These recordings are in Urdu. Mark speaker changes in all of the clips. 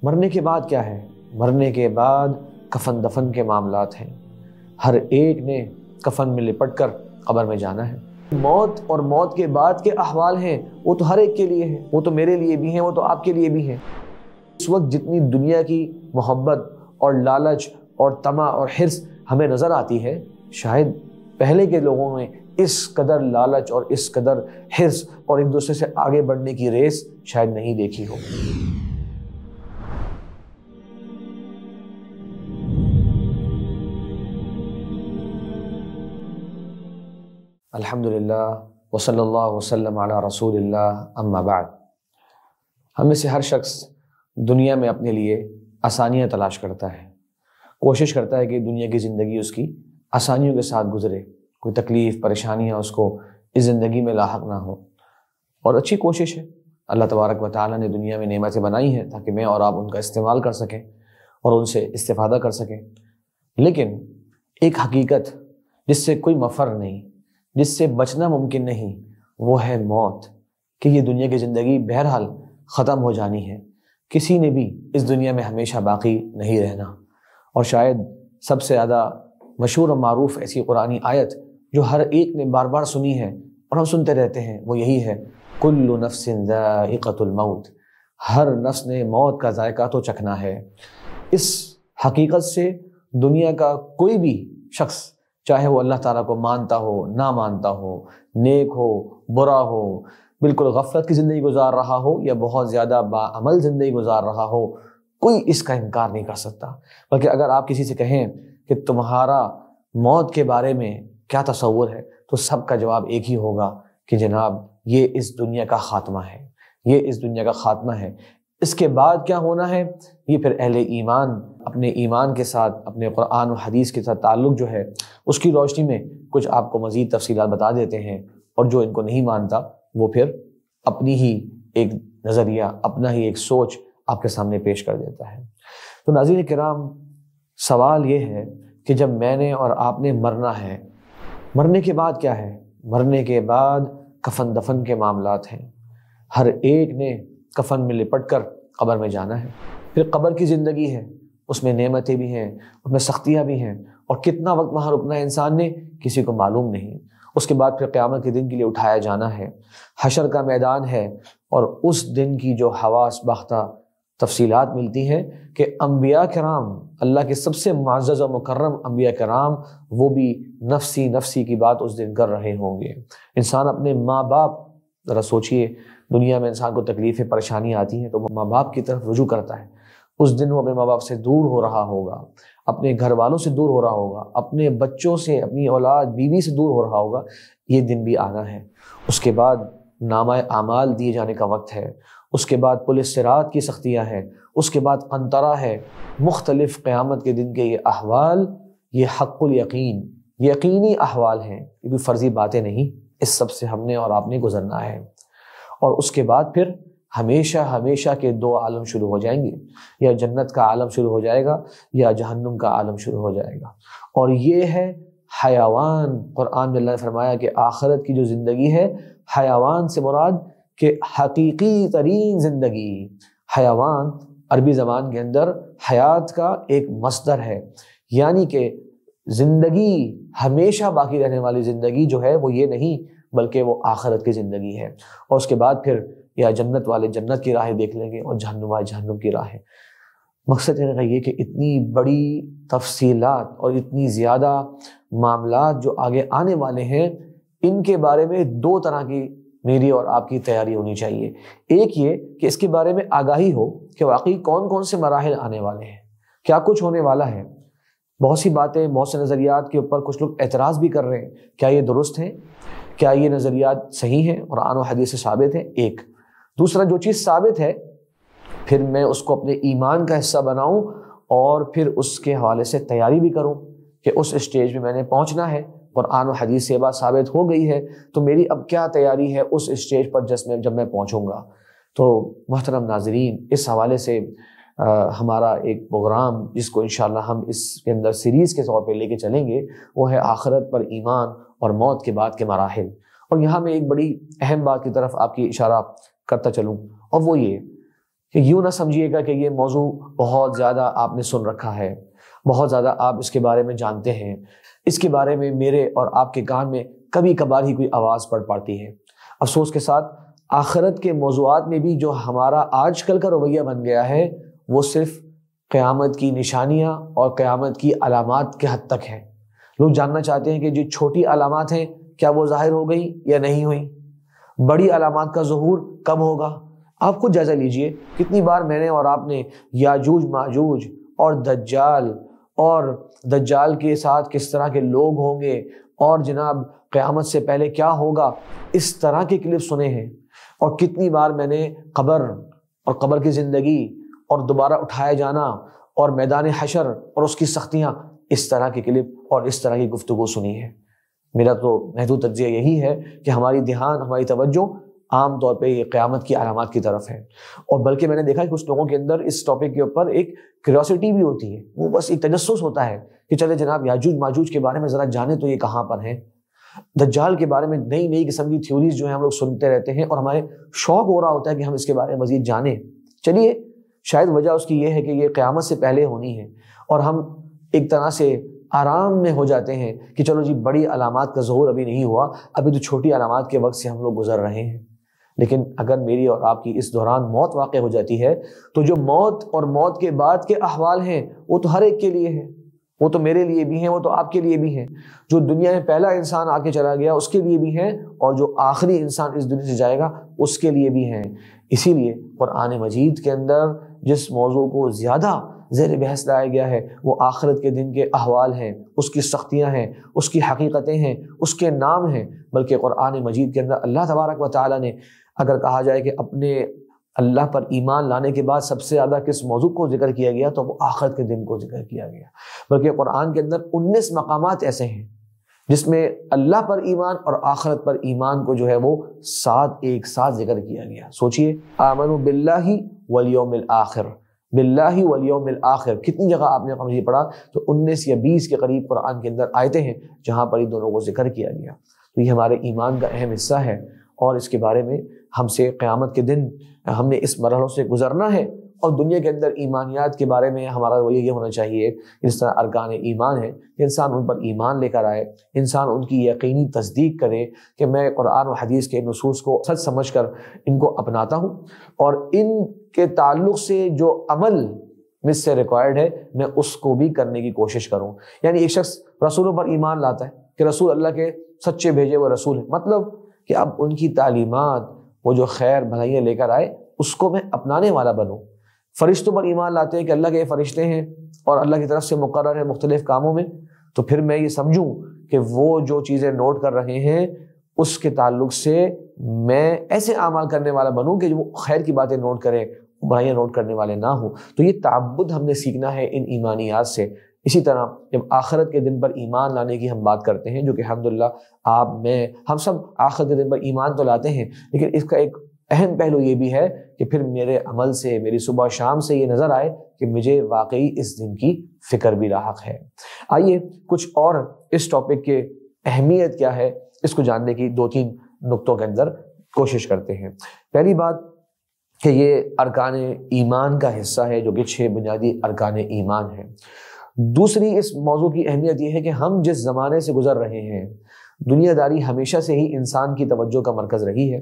Speaker 1: مرنے کے بعد کیا ہے؟ مرنے کے بعد کفن دفن کے معاملات ہیں۔ ہر ایک نے کفن میں لپٹ کر قبر میں جانا ہے۔ موت اور موت کے بعد کے احوال ہیں وہ تو ہر ایک کے لیے ہیں، وہ تو میرے لیے بھی ہیں، وہ تو آپ کے لیے بھی ہیں۔ اس وقت جتنی دنیا کی محبت اور لالچ اور طمع اور حرص ہمیں نظر آتی ہے، شاید پہلے کے لوگوں میں اس قدر لالچ اور اس قدر حرص اور ایک دوسرے سے آگے بڑھنے کی ریس شاید نہیں دیکھی ہو۔ الحمدللہ وصلی اللہ وسلم علی رسول اللہ، اما بعد۔ ہم میں سے ہر شخص دنیا میں اپنے لیے آسانیاں تلاش کرتا ہے، کوشش کرتا ہے کہ دنیا کی زندگی اس کی آسانیوں کے ساتھ گزرے، کوئی تکلیف پریشانیاں اس کو اس زندگی میں لاحق نہ ہو، اور اچھی کوشش ہے۔ اللہ تبارک و تعالیٰ نے دنیا میں نعمتیں بنائی ہیں تاکہ میں اور آپ ان کا استعمال کر سکیں اور ان سے استفادہ کر سکیں، لیکن ایک حقیقت جس سے کوئی مفر نہیں، جس سے بچنا ممکن نہیں، وہ ہے موت، کہ یہ دنیا کی زندگی بہرحال ختم ہو جانی ہے۔ کسی نے بھی اس دنیا میں ہمیشہ باقی نہیں رہنا، اور شاید سب سے زیادہ مشہور اور معروف ایسی قرآنی آیت جو ہر ایک نے بار بار سنی ہے اور ہم سنتے رہتے ہیں، وہ یہی ہے، کل نفس ذائقۃ الموت، ہر نفس نے موت کا ذائقہ تو چکھنا ہے۔ اس حقیقت سے دنیا کا کوئی بھی شخص، چاہے وہ اللہ تعالیٰ کو مانتا ہو نہ مانتا ہو، نیک ہو برا ہو، بالکل غفلت کی زندگی گزار رہا ہو یا بہت زیادہ باعمل زندگی گزار رہا ہو، کوئی اس کا انکار نہیں کر سکتا۔ بلکہ اگر آپ کسی سے کہیں کہ تمہارا موت کے بارے میں کیا تصور ہے، تو سب کا جواب ایک ہی ہوگا کہ جناب یہ اس دنیا کا خاتمہ ہے، یہ اس دنیا کا خاتمہ ہے۔ اس کے بعد کیا ہونا ہے، یہ پھر اہل ایمان اپنے ایمان کے ساتھ، اپنے قرآن و حدیث کے ساتھ تعلق جو ہے اس کی روشنی میں کچھ آپ کو مزید تفصیلات بتا دیتے ہیں، اور جو ان کو نہیں مانتا وہ پھر اپنی ہی ایک نظریہ، اپنا ہی ایک سوچ آپ کے سامنے پیش کر دیتا ہے۔ تو ناظرین کرام، سوال یہ ہے کہ جب میں نے اور آپ نے مرنا ہے، مرنے کے بعد کیا ہے؟ مرنے کے بعد کفن دفن کے معاملات ہیں۔ ہر ایک نے کفن میں لپٹ کر قبر میں جانا ہے۔ پھر قبر کی زندگی ہے، اس میں نعمتیں بھی ہیں، اس میں سختیاں بھی ہیں، اور کتنا وقت وہاں رکنا ہے انسان نے کسی کو معلوم نہیں۔ اس کے بعد پھر قیامت کے دن کے لیے اٹھایا جانا ہے، حشر کا میدان ہے، اور اس دن کی جو حواس باختہ تفصیلات ملتی ہیں کہ انبیاء کرام، اللہ کے سب سے معزز و مکرم انبیاء کرام، وہ بھی نفسی نفسی کی بات اس دن کر رہے ہوں گے۔ انسان اپنے ماں باپ، ذرا سوچئے، دنیا میں انسان کو تکلیفیں پریشانی آتی ہیں تو وہ ماں باپ کی طرف رجوع کرتا ہے۔ اس دن وہ اپنے ماں باپ سے دور ہو رہا ہوگا، اپنے گھر والوں سے دور ہو رہا ہوگا، اپنے بچوں سے، اپنی اولاد بیوی سے دور ہو رہا ہوگا۔ یہ دن بھی آنا ہے۔ اس کے بعد نامہ اعمال دیے جانے کا وقت ہے، اس کے بعد پل صراط کی سختیاں ہیں، اس کے بعد قنطرہ ہے، مختلف قیامت کے دن کے یہ احوال، یہ حق الیقین، یقینی احوال ہیں، یہ کوئی فرضی باتیں نہیں۔ اس سب سے ہم نے اور آپ نے گزرنا ہے، اور اس کے بعد پھر ہمیشہ ہمیشہ کے دو عالم شروع ہو جائیں گے، یا جنت کا عالم شروع ہو جائے گا یا جہنم کا عالم شروع ہو جائے گا۔ اور یہ ہے حیوان۔ قرآن میں اللہ نے فرمایا کہ آخرت کی جو زندگی ہے، حیوان سے مراد کہ حقیقی ترین زندگی۔ حیوان عربی زبان کے اندر حیات کا ایک مصدر ہے، یعنی کہ زندگی، ہمیشہ باقی رہنے والی زندگی جو ہے وہ یہ نہیں، بلکہ وہ آخرت کی زندگی ہے۔ اور اس کے بعد پھر یا جنت والے جنت کی راہیں دیکھ لیں گے اور جہنم والے جہنم کی راہیں۔ مقصد یہ کہ اتنی بڑی تفصیلات اور اتنی زیادہ معاملات جو آگے آنے والے ہیں، ان کے بارے میں دو طرح کی میری اور آپ کی تیاری ہونی چاہیے۔ ایک یہ کہ اس کے بارے میں آگاہی ہو کہ واقعی کون کون سے مراحل آنے والے ہیں، کیا کچھ ہونے والا ہے۔ بہت سی باتیں، بہت سے نظریات کے اوپر کچھ لوگ اعتراض بھی کر رہے ہیں، کیا یہ درست ہیں، کیا یہ نظریات صحیح ہیں، قرآن و حدیث سے ثابت ہیں؟ ایک دوسرا، جو چیز ثابت ہے پھر میں اس کو اپنے ایمان کا حصہ بناؤں اور پھر اس کے حوالے سے تیاری بھی کروں کہ اس اسٹیج میں نے پہنچنا ہے، قرآن و حدیث سے بات ثابت ہو گئی ہے، تو میری اب کیا تیاری ہے اس اسٹیج پر جب میں پہنچوں گا۔ تو محترم ناظرین، اس حوالے سے ہمارا ایک پروگرام جس کو انشاءاللہ ہم اس کے اندر سیریز کے طور پہ لے کے چلیں گے، وہ ہے آخرت پر ایمان اور موت کے بعد کے مراحل۔ اور یہاں میں ایک بڑی اہم بات کی طرف آپ کی اشارہ کرتا چلوں، اور وہ یہ کہ یوں نہ سمجھیے گا کہ یہ موضوع بہت زیادہ آپ نے سن رکھا ہے، بہت زیادہ آپ اس کے بارے میں جانتے ہیں، اس کے بارے میں میرے اور آپ کے کان میں کبھی کبھار ہی کوئی آواز پڑ پاتی ہے۔ افسوس کے ساتھ آخرت کے موضوعات میں بھی جو ہمارا آج کل کا رویہ بن گیا ہے وہ صرف قیامت کی نشانیاں اور قیامت کی علامات کے حد تک ہے۔ لوگ جاننا چاہتے ہیں کہ جو چھوٹی علامات ہیں کیا وہ ظاہر ہو گئی یا نہیں ہوئی، بڑی علامات کا ظہور کب ہوگا۔ آپ خود جائزہ لیجئے، کتنی بار میں نے اور آپ نے یاجوج ماجوج اور دجال کے ساتھ کس طرح کے لوگ ہوں گے اور جناب قیامت سے پہلے کیا ہوگا، اس طرح کے کلپ سنے ہیں، اور کتنی بار میں نے قبر اور قبر کی زندگی اور دوبارہ اٹھایا جانا اور میدان حشر اور اس کی سختیاں، اس طرح کے کلپ اور اس طرح کی گفتگو سنی ہے۔ میرا تو محدود تجزیہ یہی ہے کہ ہماری دھیان، ہماری توجہ عام طور پہ یہ قیامت کی علامات کی طرف ہے، اور بلکہ میں نے دیکھا کہ کچھ لوگوں کے اندر اس ٹاپک کے اوپر ایک کیوریوسٹی بھی ہوتی ہے، وہ بس ایک تجسس ہوتا ہے کہ چلے جناب یاجوج ماجوج کے بارے میں ذرا جانیں تو یہ کہاں پر ہیں، دجال کے بارے میں نئی نئی قسم کی تھیوریز جو ہیں ہم لوگ سنتے رہتے ہیں اور ہمارے شوق ہو رہا ہوتا ہے کہ ہم اس کے بارے میں مزید جانیں۔ چلیے شاید وجہ اس کی یہ ہے کہ یہ قیامت سے پہلے ہونی ہے، اور ہم ایک طرح سے آرام میں ہو جاتے ہیں کہ چلو جی بڑی علامات کا ظہور ابھی نہیں ہوا، ابھی تو چھوٹی علامات کے وقت سے ہم لوگ گزر رہے ہیں۔ لیکن اگر میری اور آپ کی اس دوران موت واقع ہو جاتی ہے تو جو موت اور موت کے بعد کے احوال ہیں وہ تو ہر ایک کے لیے ہیں، وہ تو میرے لیے بھی ہیں، وہ تو آپ کے لیے بھی ہیں، جو دنیا میں پہلا انسان آ کے چلا گیا اس کے لیے بھی ہیں، اور جو آخری انسان اس دنیا سے جائے گا اس کے لیے بھی ہیں۔ اسی لیے قرآن مجید کے اندر جس موضوع کو زیادہ زیر بحث لایا گیا ہے وہ آخرت کے دن کے احوال ہیں، اس کی سختیاں ہیں، اس کی حقیقتیں ہیں، اس کے نام ہیں۔ بلکہ قرآن مجید کے اندر اللہ تبارک و تعالیٰ نے اگر کہا جائے کہ اپنے اللہ پر ایمان لانے کے بعد سب سے زیادہ کس موضوع کو ذکر کیا گیا تو وہ آخرت کے دن کو ذکر کیا گیا۔ بلکہ قرآن کے اندر 19 مقامات ایسے ہیں جس میں اللہ پر ایمان اور آخرت پر ایمان کو جو ہے وہ ایک ساتھ ذکر کیا گیا۔ سوچئے، آمنوا باللہ والیوم الآخر، باللہ والیوم الآخر، کتنی جگہ آپ نے قبل پڑھا تو 19 یا 20 کے قریب قرآن کے اندر آیتیں ہیں جہاں پر ان دونوں کو ذکر کیا گیا۔ تو یہ ہمارے ایمان کا اہم حصہ ہے، اور اس کے بارے میں ہم سے قیامت کے دن ہم نے اس مرحلوں سے گزرنا ہے، اور دنیا کے اندر ایمانیات کے بارے میں ہمارا رویہ یہ ہونا چاہیے جس طرح ارکان ایمان ہے، انسان ان پر ایمان لے کر آئے، انسان ان کی یقینی تصدیق کرے کہ میں قرآن و حدیث کے نصوص کو سچ سمجھ کر ان کو اپناتا ہوں، اور ان کے تعلق سے جو عمل مجھ سے ریکوائرڈ ہے میں اس کو بھی کرنے کی کوشش کروں۔ یعنی ایک شخص رسولوں پر ایمان لاتا ہے کہ رسول اللہ کے سچے بھیجے ہوئے رسول ہیں، مطلب کہ اب ان کی تعلیمات، وہ جو خیر بھلائیاں لے کر آئے اس کو میں اپنانے والا بنوں۔ فرشتوں پر ایمان لاتے ہیں کہ اللہ کے فرشتے ہیں اور اللہ کی طرف سے مقرر ہیں مختلف کاموں میں، تو پھر میں یہ سمجھوں کہ وہ جو چیزیں نوٹ کر رہے ہیں اس کے تعلق سے میں ایسے اعمال کرنے والا بنوں کہ وہ خیر کی باتیں نوٹ کریں، برائیاں نوٹ کرنے والے نہ ہوں۔ تو یہ تعبد ہم نے سیکھنا ہے ان ایمانیات سے۔ اسی طرح جب آخرت کے دن پر ایمان لانے کی ہم بات کرتے ہیں، جو کہ الحمدللہ آپ، میں، ہم سب آخرت کے دن پر ایمان تو لاتے ہیں، لیکن اس کا ایک اہم پہلو یہ بھی ہے کہ پھر میرے عمل سے، میری صبح شام سے یہ نظر آئے کہ مجھے واقعی اس دن کی فکر بھی لاحق ہے۔ آئیے کچھ اور اس ٹاپک کے اہمیت کیا ہے اس کو جاننے کی 2-3 نقطوں کے اندر کوشش کرتے ہیں۔ پہلی بات کہ یہ ارکان ایمان کا حصہ ہے جو کہ 6 بنیادی ارکان ایمان ہیں۔ دوسری اس موضوع کی اہمیت یہ ہے کہ ہم جس زمانے سے گزر رہے ہیں، دنیا داری ہمیشہ سے ہی انسان کی توجہ کا مرکز رہی ہے،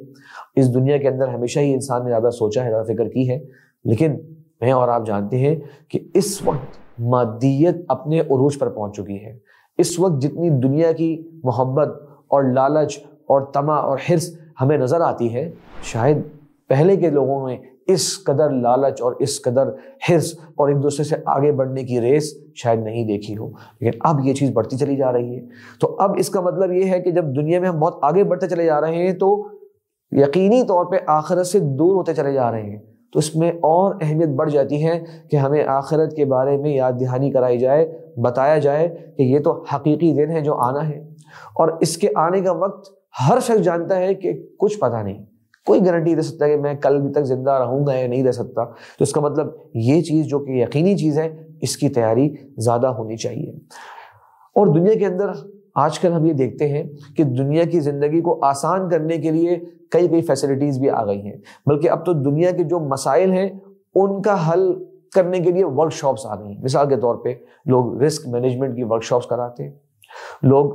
Speaker 1: اس دنیا کے اندر ہمیشہ ہی انسان نے زیادہ سوچا ہے، زیادہ فکر کی ہے، لیکن میں اور آپ جانتے ہیں کہ اس وقت مادیت اپنے عروج پر پہنچ چکی ہے۔ اس وقت جتنی دنیا کی محبت اور لالچ اور طمع اور حرص ہمیں نظر آتی ہے، شاید پہلے کے لوگوں میں اس قدر لالچ اور اس قدر حرص اور ایک دوسرے سے آگے بڑھنے کی ریس شاید نہیں دیکھی ہو، لیکن اب یہ چیز بڑھتی چلی جا رہی ہے۔ تو اب اس کا مطلب یہ ہے کہ جب دنیا میں ہم بہت آگے بڑھتے چلے جا رہے ہیں تو یقینی طور پہ آخرت سے دور ہوتے چلے جا رہے ہیں، تو اس میں اور اہمیت بڑھ جاتی ہے کہ ہمیں آخرت کے بارے میں یاد دہانی کرائی جائے، بتایا جائے کہ یہ تو حقیقی دن ہے جو آنا ہے، اور اس کے آنے کا وقت ہر شخص جانتا ہے کہ کچھ پتہ نہیں، کوئی گارنٹی دے سکتا ہے کہ میں کل بھی تک زندہ رہوں گا یا نہیں رہ سکتا۔ تو اس کا مطلب یہ چیز جو کہ یقینی چیز ہے اس کی تیاری زیادہ ہونی چاہیے۔ اور دنیا کے اندر آج کل ہم یہ دیکھتے ہیں کہ دنیا کی زندگی کو آسان کرنے کے لیے کئی فیسلٹیز بھی آ گئی ہیں، بلکہ اب تو دنیا کے جو مسائل ہیں ان کا حل کرنے کے لیے ورک شاپس آ گئی ہیں. مثال کے طور پہ لوگ رسک مینجمنٹ کی ورک شاپس کراتے ہیں, لوگ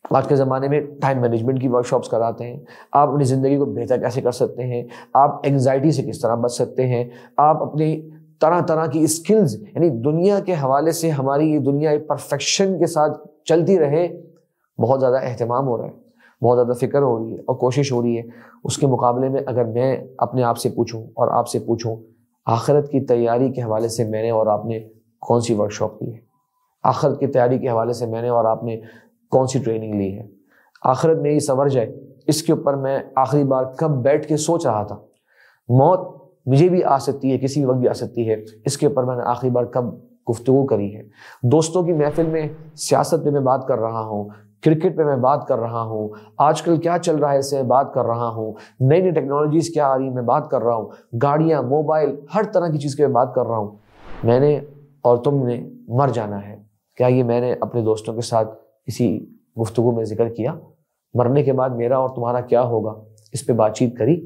Speaker 1: آج کے زمانے میں ٹائم مینجمنٹ کی ورک شاپس کراتے ہیں. آپ اپنی زندگی کو بہتر کیسے کر سکتے ہیں, آپ انگزائٹی سے کس طرح بچ سکتے ہیں, آپ اپنی طرح طرح کی اسکلز, یعنی دنیا کے حوالے سے ہماری یہ دنیا پرفیکشن کے ساتھ چلتی رہے, بہت زیادہ اہتمام ہو رہا ہے, بہت زیادہ فکر ہو رہی ہے اور کوشش ہو رہی ہے. اس کے مقابلے میں اگر میں اپنے آپ سے پوچھوں اور آپ سے پوچھوں, آخرت کی تیاری کے حوالے سے میں نے اور آپ نے کون سی ورک شاپ کی ہے, آخرت کی تیاری کے حوالے سے میں نے اور آپ نے کون سی ٹریننگ لی ہے, آخرت میری سنور جائے اس کے اوپر میں آخری بار کب بیٹھ کے سوچ رہا تھا, موت مجھے بھی آ سکتی ہے, کسی بھی وقت بھی آ سکتی ہے, اس کے اوپر میں نے آخری بار کب گفتگو کری ہے. دوستوں کی محفل میں سیاست پہ میں بات کر رہا ہوں, کرکٹ پہ میں بات کر رہا ہوں, آج کل کیا چل رہا ہے اس سے بات کر رہا ہوں, نئی نئی ٹیکنالوجیز کیا آ رہی ہیں میں بات کر رہا ہوں, گاڑیاں, موبائل, ہر طرح کی چیز کی میں بات کر رہا ہوں. میں نے اور تم نے مر جانا ہے, کیا یہ میں نے اپنے دوستوں کے ساتھ کسی گفتگو میں ذکر کیا؟ مرنے کے بعد میرا اور تمہارا کیا ہوگا, اس پہ بات چیت کری؟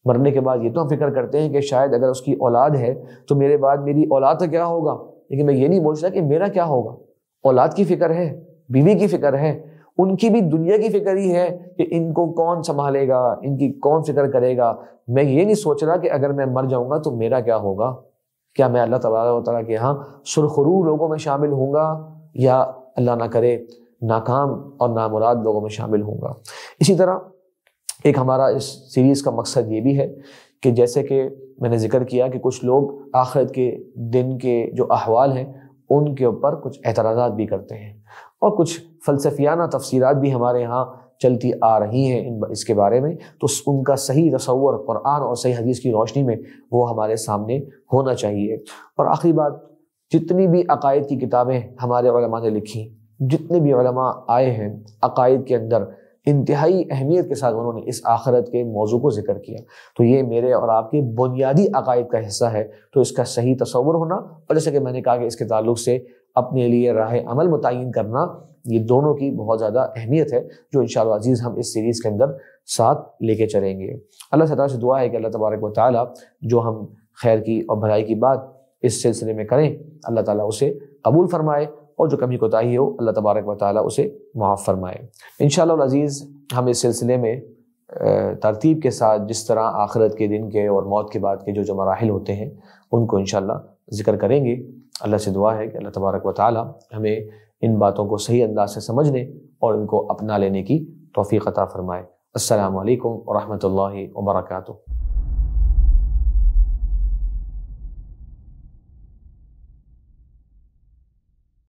Speaker 1: مرنے کے بعد یہ تو ہم فکر کرتے ہیں کہ شاید اگر اس کی اولاد ہے تو میرے بعد میری اولاد کا کیا ہوگا, لیکن میں یہ نہیں پوچھ رہا کہ میرا کیا ہوگا. اولاد کی فکر ہے, بیوی کی فکر ہے, ان کی بھی دنیا کی فکر ہی ہے کہ ان کو کون سنبھالے گا, ان کی کون فکر کرے گا. میں یہ نہیں سوچ رہا کہ اگر میں مر جاؤں گا تو میرا کیا ہوگا, کیا میں اللہ تبارک و تعالیٰ کے یہاں سرخرو لوگوں میں شامل ہوں گا یا اللہ نہ کرے ناکام اور نامراد لوگوں میں شامل ہوں گا. اسی طرح ایک ہمارا اس سیریز کا مقصد یہ بھی ہے کہ جیسے کہ میں نے ذکر کیا کہ کچھ لوگ آخرت کے دن کے جو احوال ہیں ان کے اوپر کچھ اعتراضات بھی کرتے ہیں, اور کچھ فلسفیانہ تفسیرات بھی ہمارے ہاں چلتی آ رہی ہیں اس کے بارے میں, تو ان کا صحیح تصور قرآن اور صحیح حدیث کی روشنی میں وہ ہمارے سامنے ہونا چاہیے. اور آخری بات, جتنی بھی عقائد کی کتابیں ہمارے علماء نے لکھی, جتنے بھی علماء آئے ہیں عقائد کے اندر, انتہائی اہمیت کے ساتھ انہوں نے اس آخرت کے موضوع کو ذکر کیا. تو یہ میرے اور آپ کے بنیادی عقائد کا حصہ ہے, تو اس کا صحیح تصور ہونا, اور جیسے کہ میں نے کہا کہ اس کے تعلق سے اپنے لیے راہ عمل متعین کرنا, یہ دونوں کی بہت زیادہ اہمیت ہے جو انشاءاللہ عزیز ہم اس سیریز کے اندر ساتھ لے کے چلیں گے. اللہ تعالیٰ سے دعا ہے کہ اللہ تبارک و تعالیٰ جو ہم خیر کی اور بھلائی کی بات اس سلسلے میں کریں, اللہ تعالیٰ اسے قبول فرمائے, اور جو کمی کوتاہی ہو اللہ تبارک و تعالیٰ اسے معاف فرمائے. انشاءاللہ العزیز ہم اس سلسلے میں ترتیب کے ساتھ جس طرح آخرت کے دن کے اور موت کے بعد کے جو مراحل ہوتے ہیں ان کو انشاءاللہ ذکر کریں گے. اللہ سے دعا ہے کہ اللہ تبارک و تعالیٰ ہمیں ان باتوں کو صحیح انداز سے سمجھنے اور ان کو اپنا لینے کی توفیق عطا فرمائے. السلام علیکم ورحمۃ اللہ وبرکاتہ.